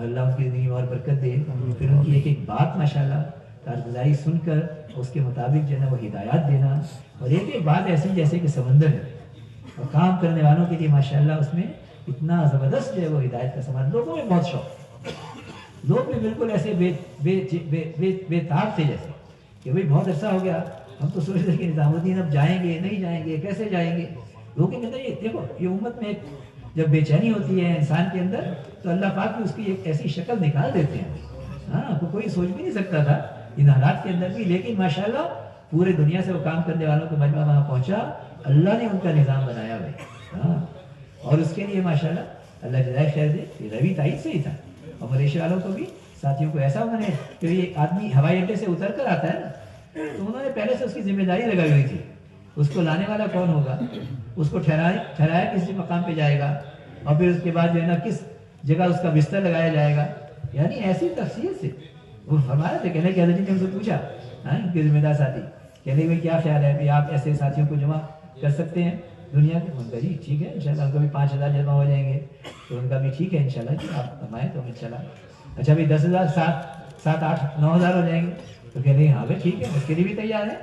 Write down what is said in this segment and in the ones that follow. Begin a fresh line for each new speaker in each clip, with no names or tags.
اور اللہ ان کی زندگی میں اور برکت دے. پھر ان کی ایک ایک بات ماشاءاللہ کارگزاری سن کر اس کے مطابق جو ہے نا وہ ہدایات دینا, اور ایک ایک بات ایسی جیسے کہ سمندر ہے, اور کام کرنے والوں کے لیے ماشاءاللہ اس میں اتنا زبردست جو ہے وہ ہدایت کا سامان. لوگوں میں بہت شوق, لوگ بھی بالکل ایسے بے تاب تھے جیسے کہ بھائی بہت عرصہ ہو گیا, ہم تو سوچ رہے کہ نظام الدین اب جائیں گے نہیں جائیں گے, کیسے جائیں گے. لوگوں کے اندر یہ دیکھو, یہ امت میں جب بے چینی ہوتی ہے انسان کے اندر تو اللہ پاک بھی اس کی ایک ایسی شکل نکال دیتے ہیں. ہاں, کوئی سوچ بھی نہیں سکتا تھا ان حالات کے اندر بھی, لیکن ماشاءاللہ پورے دنیا سے وہ کام کرنے والوں کا مجمع وہاں پہنچا, اللہ نے ان کا نظام بنایا بھائی. ہاں, اور اس کے لیے ماشاءاللہ اللہ جزائے خیر دے. یہ روی تائید سے ہی تھا, اور ملیشیا والوں کو بھی ساتھیوں کو ایسا انہوں نے کہ یہ آدمی ہوائی اڈے سے اتر کر آتا ہے نا, تو انہوں نے پہلے سے اس کی ذمہ داری لگائی ہوئی تھی, اس کو لانے والا کون ہوگا, اس کو ٹھہرایا کس مقام پہ جائے گا, اور پھر اس کے بعد جو ہے نا کس جگہ اس کا بستر لگایا جائے گا. یعنی ایسی تفصیل سے وہ فرمایا تھا. کہنے کہ حضرت جی نے ہم سے پوچھا, ان کے ذمہ دار ساتھی, کہنے بھائی کیا خیال ہے کہ آپ ایسے ساتھیوں کو جمع کر سکتے ہیں دنیا کے. ان کا جی ٹھیک ہے انشاءاللہ, ان کا بھی 5000 جمع ہو جائیں گے, تو ان کا بھی ٹھیک ہے انشاءاللہ جی آپ فرمائیں تو انشاءاللہ. اچھا بھائی 10,000 7 8 9,000 ہو جائیں گے, تو کہہ رہے ہیں ہاں بھائی ٹھیک ہے, اس کے لیے بھی تیار ہے.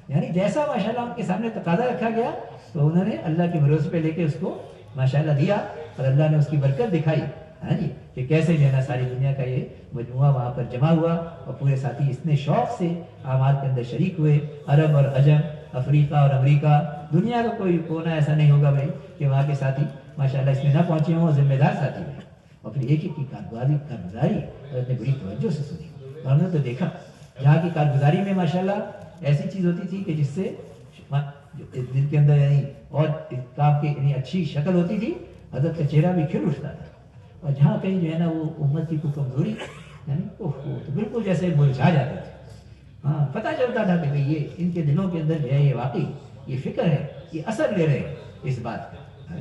یعنی جیسا ماشاءاللہ ان کے سامنے تقاضا رکھا گیا تو انہوں نے اللہ کے بھروسے پہ لے کے اس کو ماشاءاللہ دیا, اور اللہ نے اس کی برکت دکھائی. ہاں جی, کہ کیسے جو ہے نا ساری دنیا کا یہ مجموعہ وہاں پر جمع ہوا, اور پورے ساتھی اتنے شوق سے اعمال کے اندر شریک ہوئے. عرب اور عجم, افریقہ اور امریکہ, دنیا کا کوئی کونا ایسا نہیں ہوگا بھائی کہ وہاں کے ساتھی ماشاءاللہ اس میں نہ پہنچے ہوں, ذمہ دار ساتھی ہوئے. اور پھر ایک ایک کی کارگزاری اور اتنے بڑی توجہ سے سنی. اور ہم نے تو دیکھا جہاں کی کارگزاری میں ماشاءاللہ ایسی چیز ہوتی تھی کہ جس سے دل کے اندر یعنی اور کام کی یعنی اچھی شکل ہوتی تھی, حضرت کا چہرہ بھی کھل اٹھتا تھا. اور جہاں کہیں جو ہے نا وہ امت کی کوئی کمزوری یعنی تو بالکل جیسے مرجھا جاتے تھے. ہاں, پتہ چلتا تھا کہ یہ ان کے دلوں کے اندر جو ہے یہ واقعی یہ فکر ہے, یہ اثر لے رہے ہیں اس بات کا.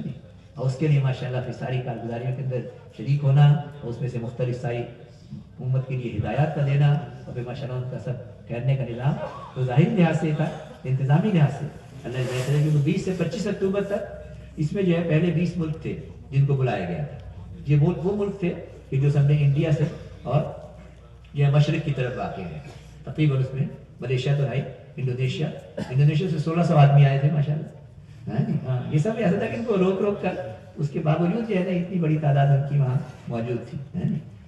اور اس کے لیے ماشاءاللہ پھر ساری کارگزاریوں کے اندر شریک ہونا, اور اس میں سے مختلف ساری امت کے لیے ہدایات کا دینا, اور پھر ماشاءاللہ ان کا سب ٹھہرنے کا نظام تو ظاہری لحاظ سے تھا, انتظامی لحاظ سے اللہ بہتر ہے کہ 20 سے 25 اکتوبر تک اس میں جو ہے پہلے 20 ملک تھے جن کو بلایا گیا تھا. یہ وہ ملک تھے کہ جو سب نے انڈیا سے اور جو ہے مشرق کی طرف واقع ہے. تقریباً اس میں ملیشیا تو ہے, انڈونیشیا سے 1600 آدمی آئے تھے ماشاءاللہ. ہاں, یہ سب ایسا تھا کہ ان کو روک کر اس کے باوجود جو ہے نا اتنی بڑی تعداد ان کی وہاں موجود تھی.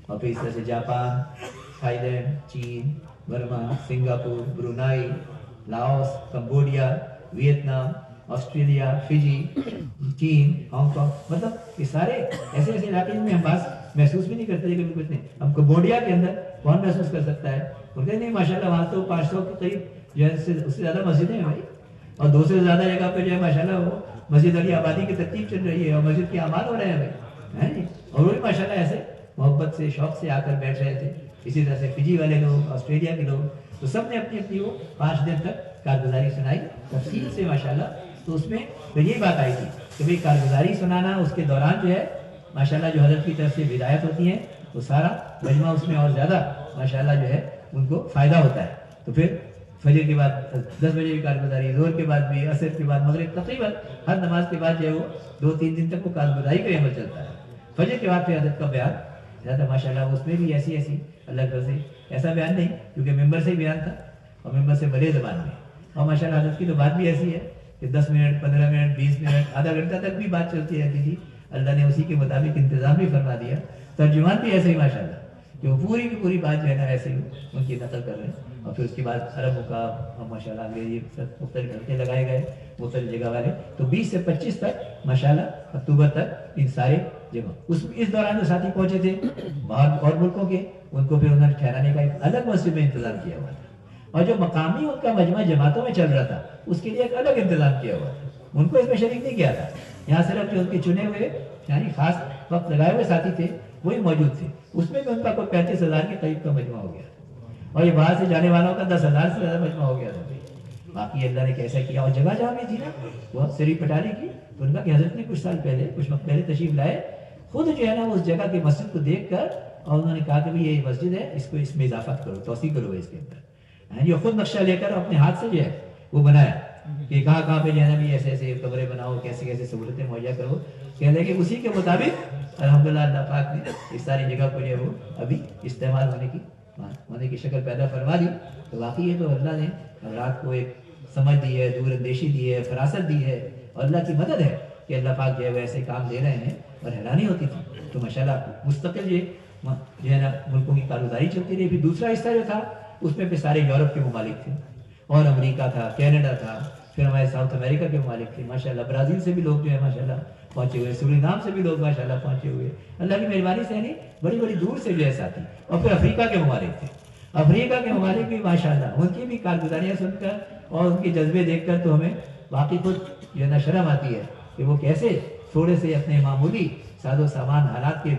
اور پھر اس طرح سے جاپان, تھائی لینڈ, چین, Burma, Singapore, Brunei, Laos, Cambodia, Vietnam, Australia, Fiji, چین, ہانگ کانگ, مطلب یہ سارے ایسے علاقے میں ہم بات محسوس بھی نہیں کرتے کہ کچھ نہیں. ہم کمبوڈیا کے اندر کون محسوس کر سکتا ہے, بولتے نہیں ماشاءاللہ وہاں تو 500 کے قریب جو ہے اس سے زیادہ مسجدیں ہیں بھائی, اور 200 سے زیادہ جگہ پہ جو ہے ماشاءاللہ وہ مسجد علی آبادی کی ترتیب چل رہی ہے, اور مسجد کے اعمال ہو رہے ہیں بھائی. اور وہ بھی ماشاءاللہ ایسے محبت سے شوق سے آ کر بیٹھ رہے تھے. اسی طرح سے فجی والے لوگ, آسٹریلیا کے لوگ, تو سب نے اپنی اپنی وہ 5 دن تک کارگزاری سنائی تفصیل سے ماشاءاللہ. تو اس میں پھر یہی بات آئی تھی کہ بھئی کارگزاری سنانا, اس کے دوران جو ہے ماشاءاللہ جو حضرت کی طرف سے ہدایت ہوتی ہیں وہ سارا مجمع اس میں اور زیادہ ماشاءاللہ جو ہے ان کو فائدہ ہوتا ہے. تو پھر فجر کے بعد 10 بجے کی کارگزاری, ظہر کے بعد بھی, عصر کے بعد, مغرب, تقریباً ہر نماز کے بعد جو ہے وہ 2-3 دن تک وہ کارگزاری کا عمل چلتا ہے. فجر کے بعد پھر حضرت کا بیان زیادہ ماشاءاللہ اس میں بھی ایسی اللہ کی طرف سے ایسا بیان نہیں, کیونکہ ممبر سے ہی بیان تھا اور ممبر سے بڑے زبان میں. اور ماشاءاللہ حضرت کی تو بات بھی ایسی ہے کہ 10 منٹ, 15 منٹ, 20 منٹ, آدھا گھنٹہ تک بھی بات چلتی رہتی تھی. اللہ نے اسی کے مطابق انتظام بھی فرما دیا. ترجمان بھی ایسے ہی ماشاءاللہ کہ وہ پوری کی پوری بات جو ہے نا ایسے ہی ان کی نقل کر رہے ہیں. اور پھر اس کے بعد عربوں کا اور ماشاءاللہ انگریزی مختلف گھنٹے لگائے گئے مختلف جگہ والے. تو 20 سے 25 تک ماشاءاللہ اکتوبر تک ان سارے جگہ اس دوران جو ساتھی پہنچے تھے باہر اور ملکوں کے, ان کو پھر انہوں نے ٹھہرانے کا ایک الگ مسجد میں انتظام کیا ہوا تھا. اور جو مقامی ان کا مجمع جماعتوں میں چل رہا تھا اس کے لیے ایک الگ انتظام کیا ہوا تھا. ان کو اس میں شریک نہیں کیا تھا. یہاں صرف جو ان کے چنے ہوئے یعنی خاص وقت لگائے ہوئے ساتھی تھے وہی موجود تھے. اس میں بھی ان کا کوئی 35,000 کے قریب کا مجمع ہو گیا اور یہ باہر سے جانے والوں کا 10,000 سے زیادہ مجمع ہو گیا تھا. باقی اللہ نے کیسا کیا. اور جگہ جہاں بھی تھی نا وہ سری پٹاری کی, تو ان کا کہ حضرت نے کچھ وقت پہلے تشریف لائے, خود جو ہے نا اس جگہ کی مسجد کو دیکھ کر اور انہوں نے کہا کہ یہ مسجد ہے, اس میں اضافہ کرو, توسیع کرو اس کے اندر. یہ خود نقشہ لے کر اپنے ہاتھ سے جو ہے وہ بنایا کہ کہاں پہ جو ہے نا بھی ایسے ایسے کمرے بناؤ, کیسے کیسے سہولتیں مہیا کرو. کہنے کہ اسی کے مطابق الحمدللہ اللہ پاک نے اس ساری جگہ کو جو ہے وہ ابھی استعمال ہونے کی شکل پیدا فرما دی. تو واقعی یہ تو اللہ نے رات کو ایک سمجھ دی ہے, دور اندیشی دی ہے, فراست دی ہے, اور اللہ کی مدد ہے کہ اللہ پاک جو ہے ویسے کام دے رہے ہیں. اور حیرانی ہوتی تھی تو ماشاءاللہ مستقل جو ہے نا ملکوں کی کارگزاری چلتی رہی. پھر دوسرا حصہ جو تھا اس میں پھر سارے یورپ کے ممالک تھے, اور امریکہ تھا, کینیڈا تھا, پھر ہمارے ساؤتھ امریکہ کے ممالک تھے ماشاءاللہ. برازیل سے بھی لوگ جو ہے ماشاءاللہ پہنچے ہوئے, سورینام سے بھی لوگ ماشاءاللہ پہنچے ہوئے. اللہ کی مہربانی سے یعنی بڑی بڑی دور سے جو ہے ساتھی. اور پھر افریقہ کے ممالک تھے, افریقہ کے ممالک بھی ماشاءاللہ ان کی بھی کارگزاریاں سن کر اور ان کے جذبے دیکھ کر تو ہمیں واقعی خود جو ہے نا شرم آتی ہے کہ وہ کیسے تھوڑے سے اپنے معمولی ساز و سامان حالات کے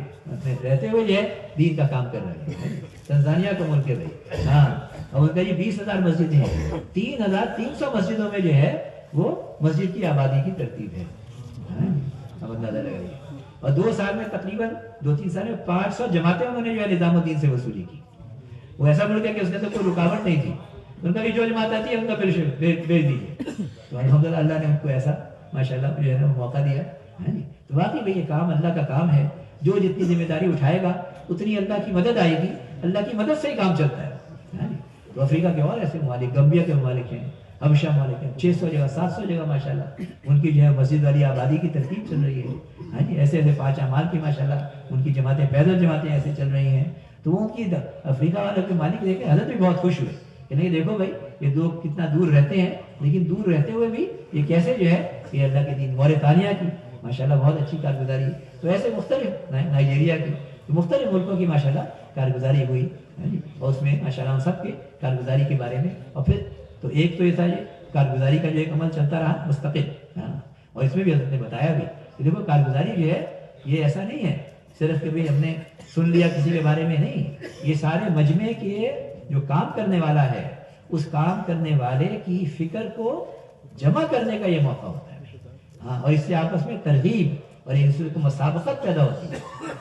رہتے ہوئے جو ہے دین کا کام کر رہے ہیں. تنزانیہ کا ملک ہے بھائی, ہاں, اور ان کا یہ 20,000 مسجدیں ہیں, 3,300 مسجدوں میں جو ہے وہ مسجد کی آبادی کی ترتیب ہے. اب اندازہ لگائیے. اور 2 سال میں تقریباً 2-3 سال میں 500 جماعتیں انہوں نے جو ہے نظام الدین سے وصولی کی. وہ ایسا ملک ہے کہ اس کے اندر کوئی رکاوٹ نہیں تھی. ان کا بھی جو جماعت آتی ہے ان کا بھیج دیجیے. تو الحمدللہ اللہ نے ان کو ایسا ماشاءاللہ جو ہے نا موقع دیا. تو واقعی بھئی یہ کام اللہ کا کام ہے. جو جتنی ذمہ داری اٹھائے گا اتنی اللہ کی مدد آئے گی. اللہ کی مدد سے ہی کام چلتا ہے. تو افریقہ کے اور ایسے ممالک, گمبیا کے ممالک ہیں, حبشہ ممالک ہیں, 600 جگہ 700 جگہ ماشاءاللہ ان کی جو ہے مسجد والی آبادی کی ترتیب چل رہی ہے. ہاں جی, ایسے ایسے 5 اعمال کی ماشاءاللہ ان کی جماعتیں, پیدل جماعتیں ایسے چل رہی ہیں. تو ان کی افریقہ والوں کے مالک دیکھ کے حضرت بھی بہت خوش ہوئے کہ نہیں دیکھو بھائی یہ لوگ کتنا دور رہتے ہیں, لیکن دور رہتے ہوئے بھی یہ کیسے جو ہے یہ اللہ کے دین. موریتانیہ کی ماشاءاللہ بہت اچھی کارگزاری. تو ایسے مختلف نائجیریا کی مختلف ملکوں کی ماشاءاللہ کارگزاری ہوئی. اور اس میں ماشاءاللہ ہم سب کی کارگزاری کے بارے میں. اور پھر تو ایک تو یہ تھا یہ کارگزاری کا جو ایک عمل چلتا رہا مستقل. اور اس میں بھی حضرت نے بتایا بھی کہ دیکھو کارگزاری جو ہے یہ ایسا نہیں ہے صرف کہ بھئی ہم نے سن لیا کسی کے بارے میں, نہیں. یہ سارے مجمع کے جو کام کرنے والا ہے اس کام کرنے والے کی فکر کو جمع کرنے کا یہ موقع ہوتا ہے. ہاں, اور اس سے آپس میں ترغیب اور ایک دوسرے کو مسابقت پیدا ہوتی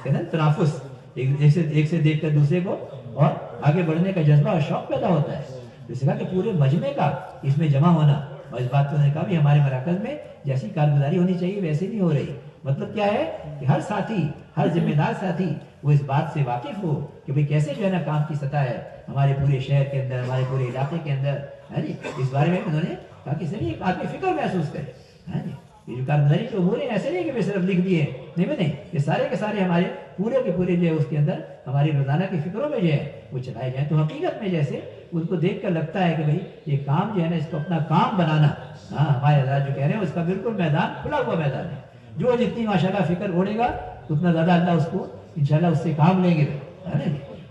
ہے نا, تنافس, ایک سے دیکھ کر دوسرے کو اور آگے بڑھنے کا جذبہ اور شوق پیدا ہوتا ہے. اس کہا کہ پورے مجمع کا اس میں جمع ہونا. اور اس بات کو نے کہا بھی ہمارے مراکز میں جیسی کارگزاری ہونی چاہیے ویسے نہیں ہو رہی. مطلب کیا ہے کہ ہر ساتھی, ہر ذمہ دار ساتھی وہ اس بات سے واقف ہو کہ بھئی کیسے جو ہے نا کام کی سطح ہے ہمارے پورے شہر کے اندر, ہمارے پورے علاقے کے اندر. ہے جی, اس بارے میں انہوں نے کہا کہ سر ایک آدمی فکر محسوس کرے. ہے جی, یہ جو کارگزاری کے امور ہیں ایسے نہیں کہ صرف لکھ دیے, نہیں, یہ سارے کے سارے ہمارے پورے کے پورے جو ہے اس کے اندر ہماری روزانہ کی فکروں میں جو ہے وہ چلائے جائیں. تو حقیقت میں جیسے ان کو دیکھ کر لگتا ہے کہ بھئی یہ کام جو ہے نا اس کو اپنا کام بنانا. ہاں, ہمارے حضرات جو کہہ رہے ہیں اس کا بالکل میدان کھلا ہوا میدان ہے. جو جتنی ماشاءاللہ فکر اوڑے گا اتنا زیادہ اللہ اس کو انشاءاللہ اس سے کام لیں گے.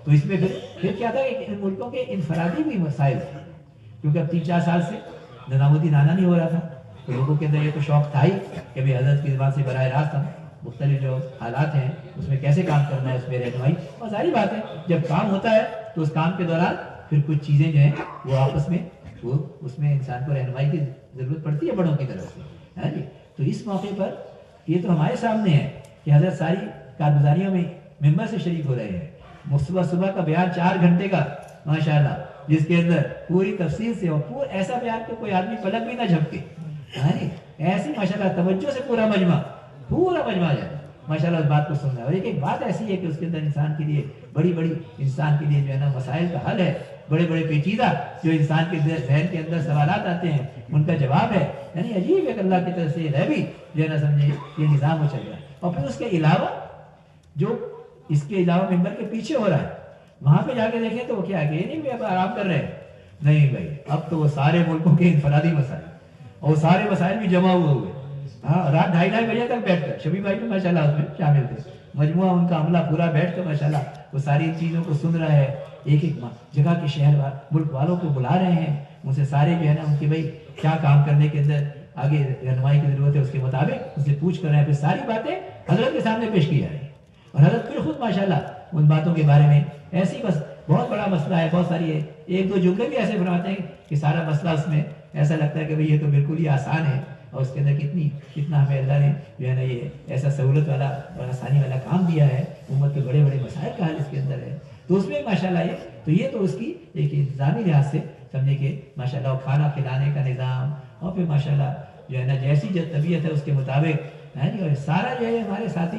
تو اس میں پھر کیا تھا کہ ان ملکوں کے انفرادی بھی مسائل تھے, کیونکہ اب 3-4 سال سے نظام الدین آنا نہیں ہو رہا تھا. تو لوگوں کے اندر یہ تو شوق تھا ہی کہ بھئی حضرت کی زبان سے براہ راست ہم مختلف جو حالات ہیں اس میں کیسے کام کرنا ہے, اس میں رہنمائی. اور ظاہری بات ہے جب کام ہوتا ہے تو اس کام کے دوران پھر کچھ چیزیں جو ہیں وہ آپس میں وہ اس میں انسان کو رہنمائی کی ضرورت پڑتی ہے بڑوں کی طرف سے. ہے جی, تو اس موقع پر یہ تو ہمارے سامنے ہے کہ حضرت ساری کارگزاریوں میں ممبر سے شریک ہو رہے ہیں. صبح کا بیان 4 گھنٹے کا ماشاءاللہ, جس کے اندر پوری تفصیل سے اور پورا ایسا بیان کہ کوئی آدمی پلک بھی نہ جھپکے. ایسی ماشاءاللہ توجہ سے پورا مجمع جائے ماشاءاللہ اس بات کو سننا ہے. اور ایک بات ایسی ہے کہ اس کے اندر انسان کے لیے بڑی انسان کے لیے جو ہے نا مسائل کا حل ہے. بڑے پیچیدہ جو انسان کے ذہن کے اندر سوالات آتے ہیں ان کا جواب ہے. یعنی عجیب ہے کہ اللہ کی طرف سے یہ بھی جو ہے نا سمجھے یہ نظام ہو چل رہا ہے. اور پھر اس کے علاوہ جو اس کے علاوہ ممبر کے پیچھے ہو رہا ہے وہاں پہ جا کے دیکھیں تو وہ کیا ہے, یہ نہیں بھی اب آرام کر رہے ہیں, نہیں بھائی, اب تو وہ سارے ملکوں کے انفرادی مسائل اور سارے مسائل بھی جمع ہوئے. ہاں, رات 2:30 بجے تک بیٹھ کر شبی بھائی تو ماشاءاللہ اس میں شامل تھے. مجموعہ ان کا عملہ پورا بیٹھ کر ماشاءاللہ وہ ساری چیزوں کو سن رہا ہے. ایک جگہ کے شہر ملک والوں کو بلا رہے ہیں, ان سے سارے جو ہے نا ان کے بھائی کیا کام کرنے کے اندر آگے رہنمائی کی ضرورت ہے اس کے مطابق ان سے پوچھ کر رہے ہیں. پھر ساری باتیں حضرت کے سامنے پیش کی جا رہی ہیں اور حضرت پھر خود ماشاءاللہ ان باتوں کے بارے میں ایسی بس بہت بڑا مسئلہ ہے, بہت ساری ہے, 1-2 جملے بھی ایسے فرماتے ہیں کہ سارا مسئلہ اس میں ایسا لگتا ہے کہ بھئی یہ تو بالکل ہی آسان ہے. اور اس کے اندر کتنا ہمیں اللہ نے جو ہے نا یہ ایسا سہولت والا اور آسانی والا کام دیا ہے. امت کے بڑے مسائل کا حل اس کے اندر ہے. تو اس میں ماشاءاللہ یہ تو اس کی ایک انتظامی لحاظ سے سمجھے کہ ماشاءاللہ کھانا کھلانے کا نظام اور پھر ماشاءاللہ جو ہے نا جیسی جو طبیعت ہے اس کے مطابق. اور سارا جو ہے ہمارے ساتھی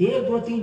1 2 3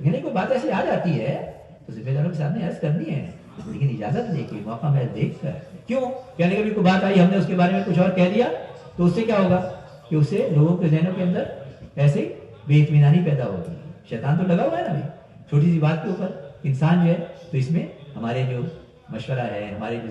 یعنی کوئی بات ایسی آ جاتی ہے تو ذمہ داروں کے سامنے عرض کرنی ہے، لیکن اجازت لے کے موقع میں دیکھ کر. کیوں؟ یعنی کبھی کوئی بات آئی، ہم نے اس کے بارے میں کچھ اور کہہ دیا تو اس سے کیا ہوگا کہ اس سے لوگوں کے ذہنوں کے اندر ایسے بے اطمینانی پیدا ہوگی. شیطان تو لگا ہوا ہے نا بھائی چھوٹی سی بات کے اوپر. انسان جو ہے تو اس میں ہمارے جو مشورہ ہے، ہمارے جو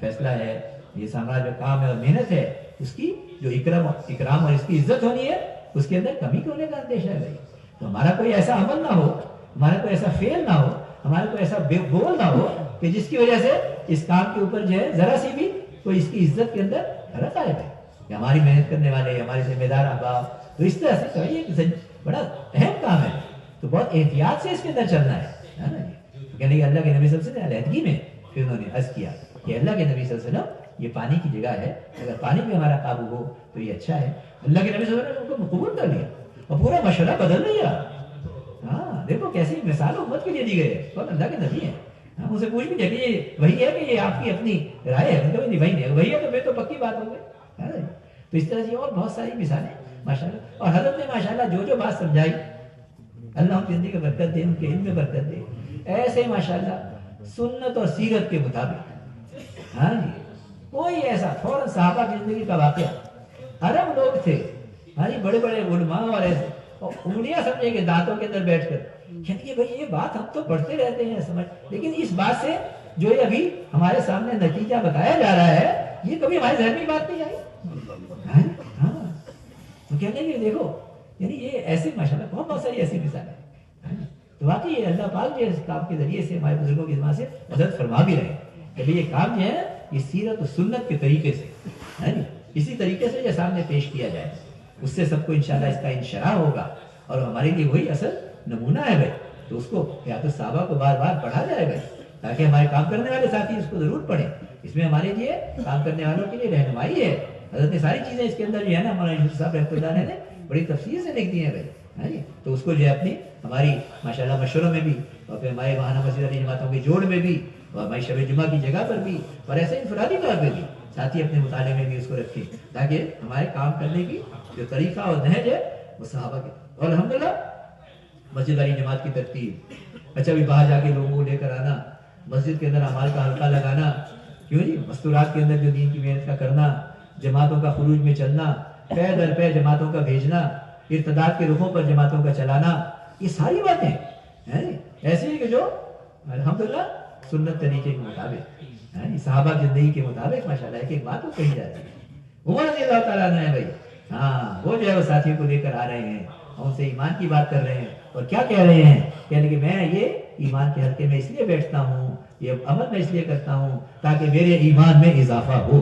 فیصلہ ہے، یہ ہمارا جو کام ہے اور محنت ہے، اس کی جو اکرام اور اس کی عزت ہونی ہے، اس کے اندر کمی ہونے کا اندیشہ ہے بھائی. تو ہمارا کوئی ایسا عمل نہ ہو، ہمارا کوئی ایسا فعل نہ ہو، ہمارا کوئی ایسا بول نہ ہو کہ جس کی وجہ سے اس کام کے اوپر جو ہے ذرا سی بھی کوئی اس کی عزت کے اندر فرق آئے بھائی. کہ ہماری محنت کرنے والے، ہمارے ذمہ دار احباب، تو اس طرح سے کہیں بڑا اہم کام ہے، تو بہت احتیاط سے اس کے اندر چلنا ہے نا. کہنے کہ اللہ کے نبی صلی اللہ علیہ وسلم علیحدگی میں پھر انہوں نے عرض کیا کہ اللہ کے نبی صلی اللہ علیہ وسلم یہ پانی کی جگہ ہے، اگر پانی پہ ہمارا قابو ہو تو یہ اچھا ہے. اللہ کے نبی صلی اللہ علیہ وسلم نے ان کو قبول کر لیا اور پورا مشورہ بدل لیا. ہاں دیکھو کیسی مثال امت کے لیے دی گئی ہے، کون اللہ کے نبی ہیں. ہم اسے پوچھ بھی دیکھیں یہ وہی ہے کہ یہ آپ کی اپنی رائے ہے؟ نہیں وہی نہیں، وہی ہے تو پھر تو پکی بات ہو گئی. تو اس طرح سے اور بہت ساری مثالیں ماشاءاللہ. اور حضرت نے ماشاءاللہ جو بات سمجھائی، اللہ ان کی زندگی میں برکت دے، ان کے علم میں برکت دے. ایسے ماشاءاللہ سنت اور سیرت کے مطابق، ہاں جی کوئی ایسا فوراً صحابہ کی زندگی کا واقعہ، عرب لوگ تھے، ہاں جی بڑے بڑے علماء اور ایسے انگلیاں سمجھے کہ دانتوں کے اندر بیٹھ کر کہتے ہیں بھائی یہ بات ہم تو پڑھتے رہتے ہیں سمجھ، لیکن اس بات سے جو یہ ابھی ہمارے سامنے نتیجہ بتایا جا رہا ہے یہ کبھی ہمارے ذہن میں بات نہیں آئی. ہاں تو کہتے ہیں کہ دیکھو یعنی یہ ایسے ماشاءاللہ بہت ساری ایسی مثالیں ہیں. تو واقعی یہ اللہ پاک جو اس کام کے ذریعے سے ہمارے بزرگوں کی زبان سے مدد فرما بھی رہے ہیں کہ یہ کام جو ہے یہ سیرت و سنت کے طریقے سے اسی طریقے سے جو سامنے پیش کیا جائے، اس سے سب کو انشاءاللہ اس کا انشراح ہوگا اور ہمارے لیے وہی اصل نمونہ ہے بھائی. تو اس کو یا تو صحابہ کو بار بار پڑھا جائے بھائی تاکہ ہمارے کام کرنے والے ساتھی اس کو ضرور پڑھیں. اس میں ہمارے لیے کام کرنے والوں کے لیے رہنمائی ہے. حضرت نے ساری چیزیں اس کے اندر جو ہے نا ہمارا یوسف صاحب رحمۃ اللہ نے بڑی تفصیل سے لکھ دی ہیں بھائی. ہاں جی تو اس کو جو ہے اپنی ہماری ماشاءاللہ مشوروں میں بھی اور پھر ہمارے ماہانہ مسجد علی جماعتوں کے جوڑ میں بھی اور ہماری شب جمعہ کی جگہ پر بھی اور ایسے انفرادی طور پہ بھی ساتھی اپنے مطالعے میں بھی اس کو رکھیں تاکہ ہمارے کام کرنے کی جو طریقہ اور نہج ہے وہ صحابہ کے. اور الحمدللہ مسجد علی جماعت کی ترتیب، اچھا بھی باہر جا کے لوگوں کو لے کر آنا، مسجد کے اندر اعمال کا حلقہ لگانا، کیوں جی مستورات کے اندر جو دین کی محنت کا کرنا، جماعتوں کا خروج میں چلنا، پے در پے جماعتوں کا بھیجنا، ارتداد کے رخوں پر جماعتوں کا چلانا، یہ ساری باتیں ایسی ہیں کہ جو الحمدللہ سنت طریقے کے مطابق صحابہ کی زندگی کے مطابق ماشاءاللہ ایک ایک بات کو کہی جاتی ہے. عمر رضی اللہ تعالیٰ عنہ ہے بھائی، ہاں وہ جو ہے وہ ساتھیوں کو لے کر آ رہے ہیں اور ان سے ایمان کی بات کر رہے ہیں اور کیا کہہ رہے ہیں، یعنی کہ میں یہ ایمان کے حلقے میں اس لیے بیٹھتا ہوں، یہ عمل میں اس لیے کرتا ہوں تاکہ میرے ایمان میں اضافہ ہو.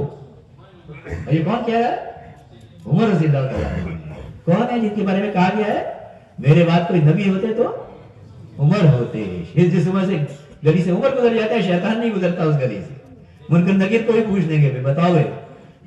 اور یہ کون کہہ رہا ہے؟ عمر رضی اللہ تعالیٰ عنہ. کون ہے جن کے بارے میں کہا گیا ہے میرے بعد کوئی نبی ہوتے تو عمر ہوتے. جس عمر سے گلی سے عمر گزر جاتا ہے شیطان نہیں گزرتا اس گلی سے. منکر نکیر کو بھی پوچھ دیں گے بتاؤ بھائی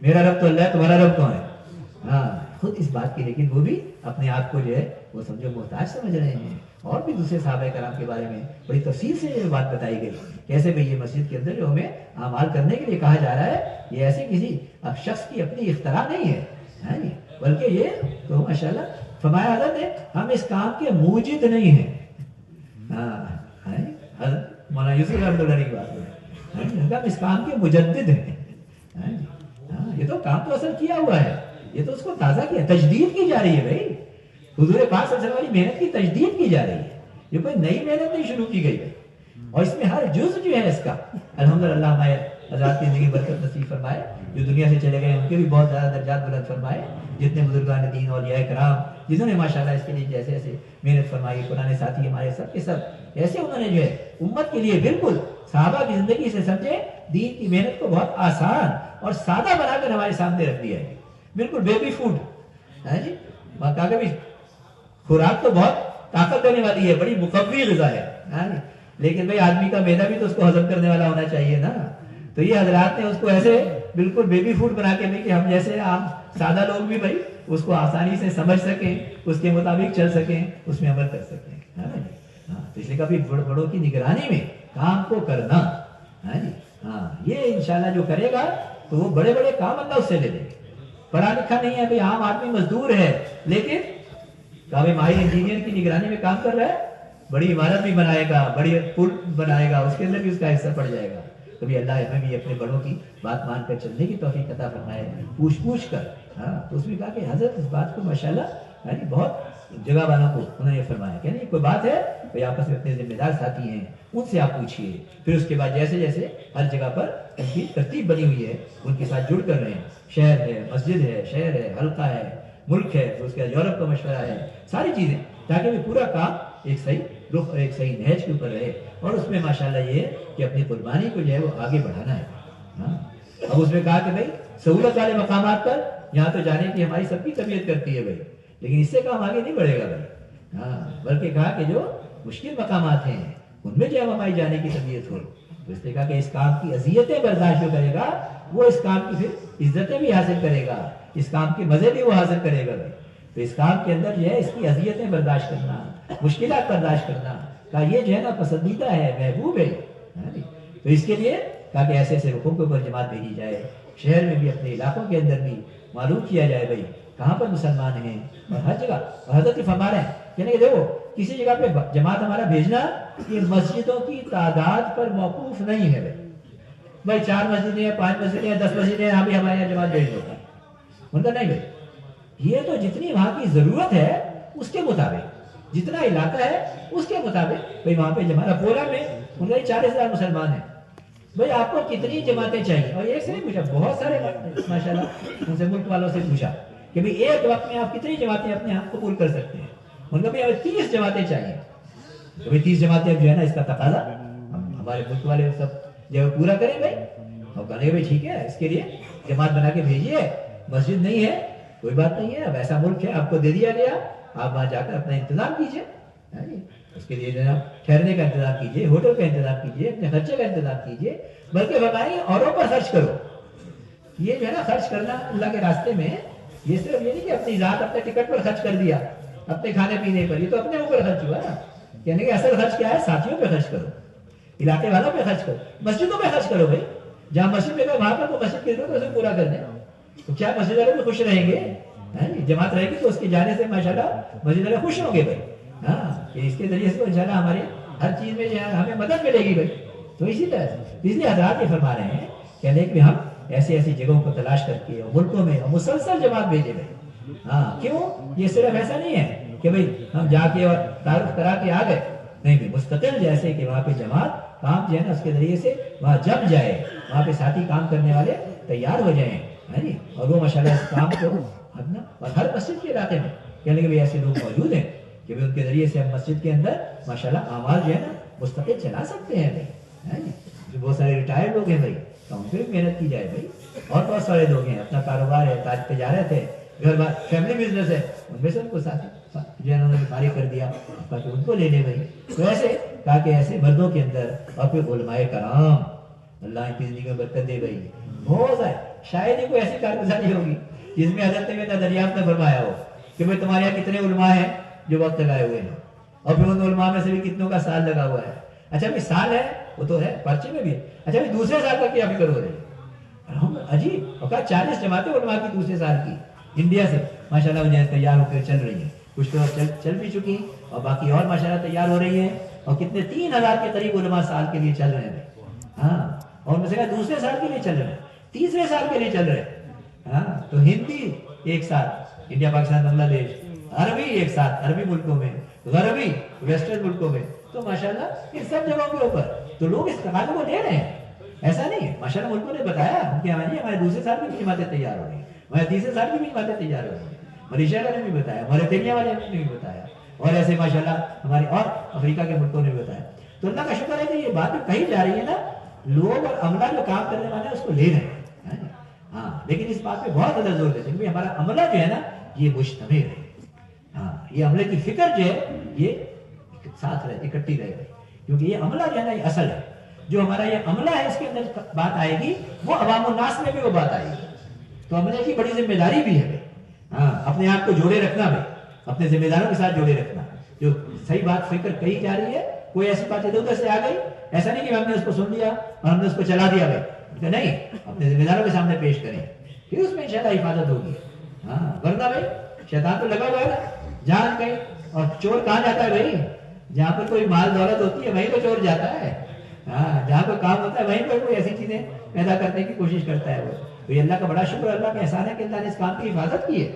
میرا رب تو اللہ ہے، تمہارا رب کون ہے؟ ہاں خود اس بات کی، لیکن وہ بھی اپنے آپ کو جو ہے وہ سمجھو محتاج سمجھ رہے ہیں. اور بھی دوسرے صحابہ کرام کے بارے میں بڑی تفصیل سے یہ بات بتائی گئی کیسے بھئی یہ مسجد کے اندر جو ہمیں اعمال کرنے کے لیے کہا جا رہا ہے یہ ایسے کسی شخص کی اپنی اختراع نہیں ہے بلکہ یہ تو ماشاءاللہ فرمایا حضرت نے ہم اس کام کے موجد نہیں ہیں. مولانا یوسف رحمۃ اللہ کی بات ہے ہم اس کام کے مجدد ہیں. یہ تو کام تو اصل کیا ہوا ہے، یہ تو اس کو تازہ کیا، تجدید کی جا رہی ہے بھائی. حضور پاک صلی اللہ علیہ وسلم والی محنت کی تجدید کی جا رہی ہے، یہ کوئی نئی محنت نہیں شروع کی گئی ہے. اور اس میں ہر جز جو ہے اس کا الحمدللہ ہمارے حضرات کی زندگی برکت نصیب فرمائے، جو دنیا سے چلے گئے ان کے بھی بہت زیادہ درجات بلند فرمائے. جتنے بزرگان دین اولیاء کرام جنہوں نے ماشاءاللہ اس کے لیے جیسے ایسے محنت فرمائی، پرانے ساتھی ہمارے سب کے سب ایسے انہوں نے جو ہے امت کے لیے بالکل صحابہ کی زندگی سے سمجھے دین کی محنت کو بہت آسان اور سادہ بنا کر ہمارے سامنے رکھ دیا ہے. بالکل بیبی فوڈ جی کہا بھی خوراک تو بہت طاقت دینے والی ہے، بڑی مقوی غذا ہے لیکن بھائی آدمی کا معدہ بھی تو اس کو ہضم کرنے والا ہونا چاہیے نا. تو یہ حضرات نے اس کو ایسے بالکل بیبی فوڈ بنا کے بھی کہ ہم جیسے عام سادہ لوگ بھی بھائی اس کو آسانی سے سمجھ سکیں، اس کے مطابق چل سکیں، اس میں عمل کر سکیں. تو اس لیے کبھی بڑوں کی نگرانی میں کام کو کرنا یہ انشاءاللہ جو کرے گا تو وہ بڑے بڑے کام اللہ اس سے لے لے گے. پڑھا لکھا نہیں ہے بھائی عام آدمی مزدور ہے لیکن کبھی ماہر انجینئر کی نگرانی میں کام کر رہا ہے بڑی عمارت بھی بنائے گا، بڑی پل بنائے گا، اس کے اندر بھی اس کا حصہ پڑ جائے گا. کبھی اللہ ہمیں بھی اپنے بڑوں کی بات مان کر چلنے کی توفیق عطا فرمائے، پوچھ کر. ہاں تو اس میں کہا کہ حضرت اس بات کو ماشاءاللہ یعنی بہت جگہ والوں کو انہوں نے یہ فرمایا کہ نہیں کوئی بات ہے بھائی آپس میں اپنے ذمہ دار ساتھی ہیں ان سے آپ پوچھیے. پھر اس کے بعد جیسے جیسے ہر جگہ پر ان کی ترتیب بنی ہوئی ہے ان کے ساتھ جڑ کر رہے ہیں، شہر ہے، مسجد ہے، شہر ہے، حلقہ ہے، ملک ہے، پھر اس کے بعد یورپ کا مشورہ ہے، ساری چیزیں تاکہ بھی پورا کام ایک صحیح رخ اور ایک صحیح نہج کے اوپر رہے. اور اس میں ماشاءاللہ یہ کہ اپنی قربانی کو جو ہے وہ آگے بڑھانا ہے. ہاں اب اس میں کہا کہ بھائی سہولت والے مقامات پر یہاں تو جانے کی ہماری سب کی طبیعت کرتی ہے بھائی، لیکن اس سے کام آگے نہیں بڑھے گا بھائی. ہاں بلکہ کہا کہ جو مشکل مقامات ہیں ان میں جو ہماری جانے کی طبیعت ہو، تو اس نے کہا کہ اس کام کی اذیتیں برداشت جو کرے گا وہ اس کام کی پھر عزتیں بھی حاصل کرے گا، اس کام کے مزے بھی وہ حاصل کرے گا بھائی. تو اس کام کے اندر جو ہے اس کی اذیتیں برداشت کرنا، مشکلات برداشت کرنا کہا یہ جو ہے نا پسندیدہ ہے، محبوب ہے. تو اس کے لیے کہا کہ ایسے ایسے رخوں کے اوپر جماعت بھیجی جائے، شہر میں بھی اپنے علاقوں کے اندر بھی معلوم کیا جائے بھائی کہاں پر مسلمان ہیں، اور ہر جگہ. اور حضرت فرما رہے ہیں کہ دیکھو کسی جگہ پہ جماعت ہمارا بھیجنا یہ مسجدوں کی تعداد پر موقوف نہیں ہے بھائی 4 مسجدیں ہیں، 5 مسجدیں ہیں، 10 مسجدیں ہیں، ابھی ہمارے یہاں جماعت بھیج دو. مطلب نہیں بھائی یہ تو جتنی وہاں کی ضرورت ہے اس کے مطابق، جتنا علاقہ ہے اس کے مطابق بھائی وہاں پہ جماعت. پورا میں 40,000 مسلمان ہیں بھائی آپ کو کتنی جماعتیں چاہیے. اور ایک سے نہیں پوچھا، بہت سارے ماشاءاللہ ان سے ملک والوں سے پوچھا کہ بھئی ایک وقت میں آپ کتنی جماعتیں اپنے آپ قبول کر سکتے ہیں. ان کو بھی ہمیں 30 جماعتیں چاہیے. تو بھئی 30 جماعتیں جو ہے نا اس کا تقاضا ہمارے ملک والے سب جو پورا کریں بھائی. اور کہنے کہ بھئی ٹھیک ہے اس کے لیے جماعت بنا کے بھیجیے. مسجد نہیں ہے کوئی بات نہیں ہے، اب ایسا ملک ہے آپ کو دے دیا گیا، آپ وہاں جا کر اپنا انتظام کیجیے. اس کے لیے جو ہے ٹھہرنے کا انتظام کیجیے، ہوٹل کا انتظام کیجیے، اپنے خرچے کا انتظام کیجیے. بلکہ بتائیے اوروں پر خرچ کرو. یہ جو ہے نا خرچ کرنا اللہ کے راستے میں یہ صرف یہ نہیں کہ اپنی ذات اپنے ٹکٹ پر خرچ کر دیا، اپنے کھانے پینے پر، یہ تو اپنے اوپر خرچ ہوا نا. یعنی کہ اصل خرچ کیا ہے؟ ساتھیوں پہ خرچ کرو، علاقے والوں پہ خرچ کرو، مسجدوں پہ خرچ کرو بھائی. جہاں مسجد میں گئے وہاں پر تو مسجد کے ضرورت اسے پورا کر دیں. تو کیا مسجد والے بھی خوش رہیں گے؟ جماعت رہے گی تو اس کے جانے سے ماشاءاللہ مسجد والے خوش ہوں گے بھائی. ہاں کہ اس کے ذریعے سے انشاءاللہ ہماری ہر چیز میں جو ہے ہمیں مدد ملے گی بھائی. تو اسی طرح سے اس لیے حضرات یہ فرما رہے ہیں کہ ہم ایسی ایسی جگہوں کو تلاش کر کے اور ملکوں میں مسلسل جماعت بھیجے بھائی. ہاں کیوں؟ یہ صرف ایسا نہیں ہے کہ بھئی ہم جا کے اور تعارف کرا کے آ گئے، نہیں بھی مستقل جیسے کہ وہاں پہ جماعت کام جو ہے نا اس کے ذریعے سے وہاں جم جائے، وہاں پہ ساتھی کام کرنے والے تیار ہو جائیں اور وہ ماشاءاللہ اس کام کو اور ہر مسجد کے علاقے میں کہنے کہ ایسے لوگ موجود ہیں کہ ان کے ذریعے سے ہم مسجد کے اندر ماشاءاللہ اعمال جو ہے نا مستقل چلا سکتے ہیں بھائی. جو بہت سارے ریٹائرڈ لوگ ہیں بھائی تو ان پہ بھی محنت کی جائے بھائی. اور بہت سارے لوگ ہیں اپنا کاروبار ہے، تجارت ہے، گھر بار فیملی بزنس ہے، ان میں سے ان کو ساتھ جو ہے انہوں نے فارغ کر دیا تاکہ ان کو لے لے بھائی. تو ایسے کہا کہ ایسے مردوں کے اندر اور پھر علماء کرام اللہ ان کی زندگی میں برکت دے بھائی. بہت سارے شاید ہی کوئی ایسی کارگزاری ہوگی جس میں حضرت نے دریافت نہ فرمایا ہو کہ بھائی تمہارے یہاں کتنے علماء ہیں جو وقت لگائے ہوئے ہیں، اور پھر ان علماء میں سے بھی کتنوں کا سال لگا ہوا ہے. اچھا بھی سال ہے وہ تو ہے پرچے میں بھی ہے. اچھا بھی دوسرے سال کا کیا فکر ہو رہی ہے؟ ہم عجیب اور 40 جماعتیں علماء کی دوسرے سال کی انڈیا سے ماشاءاللہ جو تیار ہو کر چل رہی ہیں. کچھ تو چل بھی چکی ہیں اور باقی اور ماشاءاللہ تیار ہو رہی ہیں. اور کتنے 3,000 کے قریب علماء سال کے لیے چل رہے ہیں. ہاں اور میں سے کہا دوسرے سال کے لیے چل رہے ہیں، تیسرے سال کے لیے چل رہے ہیں. ہاں تو ہندی ایک ساتھ انڈیا پاکستان بنگلہ دیش، عربی ایک ساتھ عربی ملکوں میں، غربی ویسٹرن ملکوں میں. تو ماشاءاللہ ان سب جگہوں کے اوپر تو لوگ اس تقاضے کو لے رہے ہیں. ایسا نہیں ہے ماشاءاللہ ملکوں نے بتایا کہ ہمارے دوسرے سال کی بھی جماعتیں تیار ہو رہی ہیں، ہمارے تیسرے سال کی بھی جماعتیں تیار ہو رہی ہیں. ملیشیا والے نے بھی بتایا، موریٹینیا والے نے بھی بتایا، اور ایسے ماشاءاللہ ہمارے اور افریقہ کے ملکوں نے بھی بتایا. تو اللہ کا شکر ہے کہ یہ بات جو کہی جا رہی ہے نا لوگ اور عملہ جو کام کرنے والے ہیں اس کو لے رہے ہیں. ہاں لیکن اس بات پہ بہت زیادہ زور دیتے ہیں کہ ہمارا عملہ جو ہے نا یہ مجتمع رہے. ہاں یہ عملے کی فکر جو ہے یہ ساتھ رہے، اکٹھی رہے، کیونکہ یہ عملہ جو ہے نا یہ اصل ہے. جو ہمارا یہ عملہ ہے اس کے اندر بات آئے گی وہ عوام الناس میں بھی وہ بات آئے گی. تو عملے کی بڑی ذمہ داری بھی ہے. ہاں اپنے آپ کو جوڑے رکھنا بھائی، اپنے ذمہ داروں کے ساتھ جوڑے رکھنا. جو صحیح بات فکر کہی جا رہی ہے کوئی ایسی بات ادھر ادھر سے آ گئی، ایسا نہیں کہ ہم نے اس کو سن لیا اور ہم نے اس کو چلا دیا بھائی، نہیں، اپنے ذمہ داروں کے سامنے پیش کریں پھر اس میں انشاءاللہ حفاظت ہوگی. ہاں ورنہ بھائی شیطان تو لگا ہوا ہے نا، جان کہیں اور چور کہاں جاتا ہے بھائی؟ جہاں پر کوئی مال دولت ہوتی ہے وہیں پہ چور جاتا ہے. ہاں جہاں کوئی کام ہوتا ہے وہیں پر کوئی ایسی چیزیں پیدا کرنے کی کوشش کرتا ہے. وہ تو یہ اللہ کا بڑا شکر ہے، اللہ کا احسان ہے کہ اللہ نے اس کام کی حفاظت کی ہے.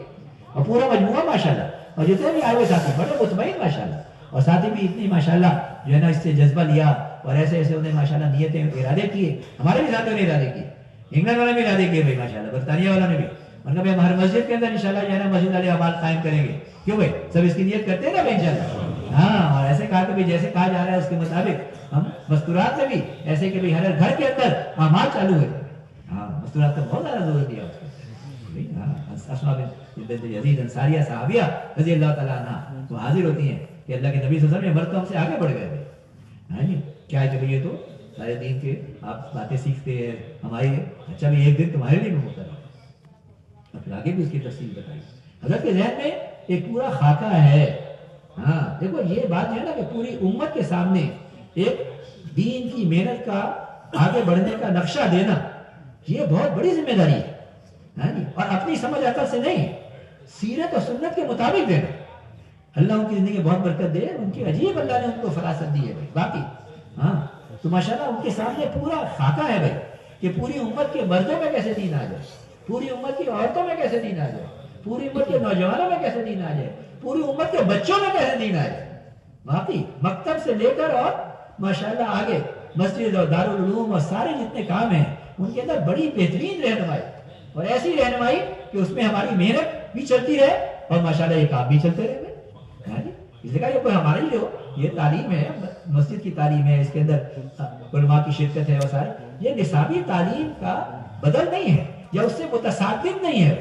اور پورا مجموعہ ماشاءاللہ، اور جتنے بھی آئے ہوئے ساتھی بڑے مطمئن ماشاءاللہ، اور ساتھی بھی اتنی ماشاءاللہ جو ہے نا اس سے جذبہ لیا اور ایسے ایسے انہیں ماشاءاللہ نیتیں ارادے کیے. ہمارے بھی ساتھیوں نے ارادے کیے، انگلینڈ والے بھی ارادے کیے بھائی ماشاءاللہ، برطانیہ والوں نے بھی. مطلب ہر مسجد کے اندر انشاءاللہ جو ہے نا مسجد والے اعمال قائم کریں گے. کیوں بھائی سب اس کی نیت کرتے ہیں نا بھائی انشاءاللہ. ہاں اور ایسے کہا کہ بھائی جیسے کہا جا رہا ہے اس کے مطابق ہم مستورات میں بھی ایسے کہ بھائی ہر گھر کے اندر اعمال چالو ہے. ہاں مستورات کا بہت زیادہ زور دیا اس کو. اسماء بنت یزید انصاریہ صحابیہ رضی اللہ تعالیٰ عنہ وہ حاضر ہوتی ہیں کہ اللہ کے نبی صلی اللہ علیہ وسلم مرد تو ہم سے آگے بڑھ گئے. ہاں جی کیا ہے کہ بھئی یہ تو سارے دین کے آپ باتیں سیکھتے ہیں ہماری، اچھا بھی ایک دن تمہارے لیے بھی ہوتا ہے. اور پھر آگے بھی اس کی تفصیل بتائی. حضرت کے ذہن میں ایک پورا خاکہ ہے. ہاں دیکھو یہ بات جو ہے نا کہ پوری امت کے سامنے ایک دین کی محنت کا آگے بڑھنے کا نقشہ دینا، یہ بہت بڑی ذمہ داری ہے. ہاں جی اور اپنی سمجھ عقل سے نہیں، سیرت اور سنت کے مطابق دینا. اللہ ان کی زندگی بہت برکت دے، ان کی عجیب اللہ نے ان کو فراست دی ہے بھائی. باقی ہاں تو ماشاءاللہ ان کے سامنے پورا خاکہ ہے بھائی کہ پوری امت کے مردوں میں کیسے دین آ جائے، پوری امت کی عورتوں میں کیسے دین آ جائے، پوری امت کے نوجوانوں میں کیسے دین آ جائے، پوری امت کے بچوں میں کیسے دین آ جائے. باقی مکتب سے لے کر اور ماشاءاللہ آگے مسجد اور دارالعلوم اور سارے جتنے کام ہیں ان کے اندر بڑی بہترین رہنمائی، اور ایسی رہنمائی کہ اس میں ہماری محنت بھی چلتی رہے اور ماشاءاللہ یہ کام بھی چلتے رہے. اس لیے یہ کوئی ہماری جو یہ تعلیم ہے، مسجد کی تعلیم ہے، اس کے اندر علماء کی شرکت ہے اور سارے یہ نصابی تعلیم کا بدل نہیں ہے یا اس سے متصادم نہیں ہے.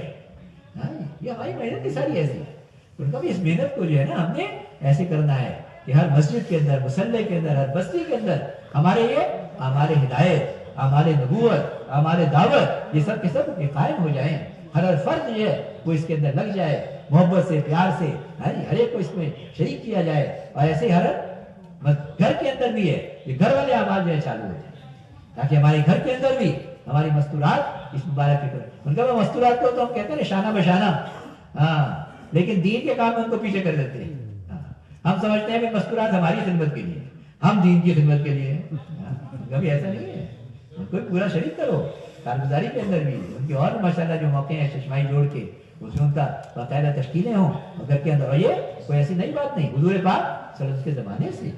یہ ہماری محنت کی ساری ایسی ہے. ان کا بھی اس محنت کو جو ہے نا ہم نے ایسے کرنا ہے کہ ہر مسجد کے اندر، مصلی کے اندر، ہر بستی کے اندر ہمارے یہ ہمارے ہدایت، ہمارے نبوت، ہمارے دعوت یہ سب کے سب قائم ہو جائیں. ہر فرد جو ہے وہ اس کے اندر لگ جائے، محبت سے، پیار سے ہر ایک کو اس میں شریک کیا جائے. اور ایسے ہی ہر گھر کے اندر بھی ہے یہ گھر والے اعمال جو ہے چالو ہو جائے تاکہ ہمارے گھر کے اندر بھی ہماری مستورات اس مبارک فکر. ان کا مستورات کو تو ہم کہتے ہیں شانہ بشانہ، ہاں لیکن دین کے کام میں ان کو پیچھے کر دیتے ہیں. ہم سمجھتے ہیں کہ مستورات ہماری خدمت کے لیے، ہم دین کی خدمت کے لیے. کبھی ایسا نہیں ہے. ان کو پورا شریک کرو کارگزاری کے اندر بھی. ان کی اور ماشاءاللہ جو موقع ہیں چشمائی جوڑ کے اس میں ان کا باقاعدہ تشکیلیں ہوں اور گھر کے اندر. اور یہ کوئی ایسی نئی بات نہیں، حضور پاک صلی اللہ علیہ وسلم کے زمانے سے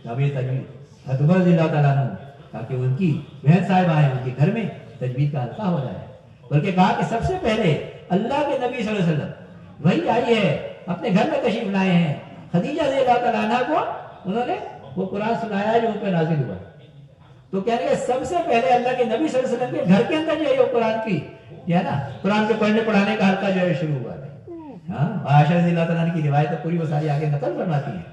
حضرت عمر رضی اللہ تعالیٰ عنہ تاکہ ان کی بہن صاحب آئے ان کے گھر میں تجوید کا حلقہ ہو رہا ہے. بلکہ کہا کہ سب سے پہلے اللہ کے نبی صلی اللہ علیہ وسلم وہی آئی ہے، اپنے گھر میں تشریف لائے ہیں. خدیجہ رضی اللہ تعالیٰ عنہ کو انہوں نے وہ قرآن سنایا ہے جو ان پہ نازل ہوا. تو کہنے کہ سب سے پہلے اللہ کے نبی صلی اللہ علیہ وسلم کے گھر کے اندر جو ہے وہ قرآن کی ہے نا قرآن کے پڑھنے پڑھانے کا حلقہ جو ہے شروع ہوا ہے. ہاں عائشہ رضی اللہ تعالیٰ کی روایت پوری وہ ساری آگے نقل فرماتی ہیں.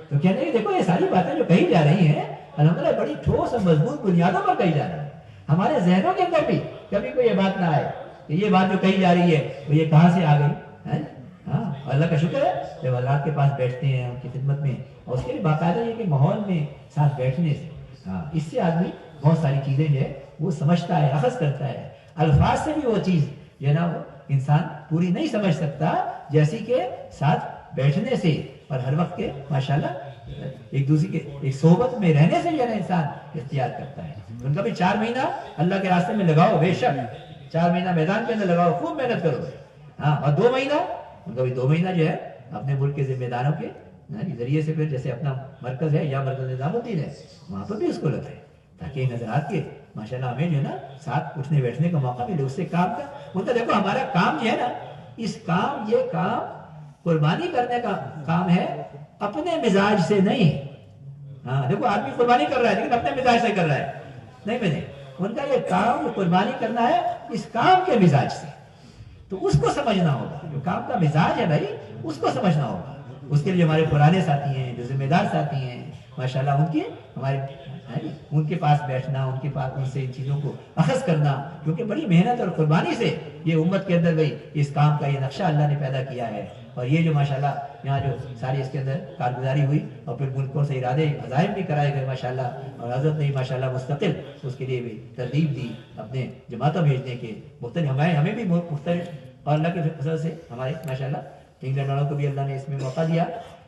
تو کہنے کہ دیکھو یہ ساری باتیں جو کہی جا رہی ہیں الحمدللہ بڑی ٹھوس اور مضبوط بنیادوں پر کہی جا رہی ہے. ہمارے ذہنوں کے اندر بھی کبھی کوئی یہ بات نہ آئے کہ یہ بات جو کہی جا رہی ہے وہ یہ کہاں سے آ گئی. ہاں اللہ کا شکر ہے جب حضرات کے پاس بیٹھتے ہیں ان کی خدمت میں اور اس کے لیے باقاعدہ یہ کہ ماحول میں ساتھ بیٹھنے سے اس سے آدمی بہت ساری چیزیں جو ہے وہ سمجھتا ہے، اخذ کرتا ہے. الفاظ سے بھی وہ چیز جو ہے نا وہ انسان پوری نہیں سمجھ سکتا جیسی کہ ساتھ بیٹھنے سے اور ہر وقت کے ماشاءاللہ ایک دوسرے کے ایک صحبت میں رہنے سے جو ہے نا انسان اختیار کرتا ہے. ان کا بھی 4 مہینہ اللہ کے راستے میں لگاؤ، بے شک 4 مہینہ میدان کے اندر لگاؤ، خوب محنت کرو. ہاں اور 2 مہینہ ان کا بھی 2 مہینہ جو ہے اپنے ملک کے ذمہ داروں کے ذریعے سے پھر جیسے اپنا مرکز ہے یا مرکز نظام الدین ہے وہاں پر بھی اس کو لگائے تاکہ نظرات کے ماشاءاللہ ہمیں جو ہے نا ساتھ اٹھنے بیٹھنے کا موقع ملے. اس سے کام کا مطلب دیکھو ہمارا کام جو ہے نا یہ کام قربانی کرنے کا کام ہے، اپنے مزاج سے نہیں. ہاں دیکھو آدمی قربانی کر رہا ہے لیکن اپنے مزاج سے کر رہا ہے نہیں. میں نے ان کا یہ کام قربانی کرنا ہے اس کام کے مزاج سے. تو اس کو سمجھنا ہوگا، جو کام کا مزاج ہے بھائی اس کو سمجھنا ہوگا. اس کے لیے ہمارے پرانے ساتھی ہیں جو ذمہ دار ساتھی ہیں ماشاءاللہ ان کی ہمارے ان کے پاس بیٹھنا، ان کے پاس ان سے ان چیزوں کو اخذ کرنا کیونکہ بڑی محنت اور قربانی سے یہ امت کے اندر بھائی اس کام کا یہ نقشہ اللہ نے پیدا کیا ہے. اور یہ جو ماشاءاللہ یہاں جو ساری اس کے اندر کارگزاری ہوئی اور پھر ملکوں سے ارادے عزائم بھی کرائے گئے ماشاءاللہ. اور حضرت نے ماشاءاللہ مستقل اس کے لیے بھی ترغیب دی اپنے جماعتوں بھیجنے کے مختلف ہمیں بھی مختلف. اور اللہ کے فضل سے ہمارے ماشاءاللہ انگلینڈ والوں کو بھی اللہ نے اس میں موقع دیا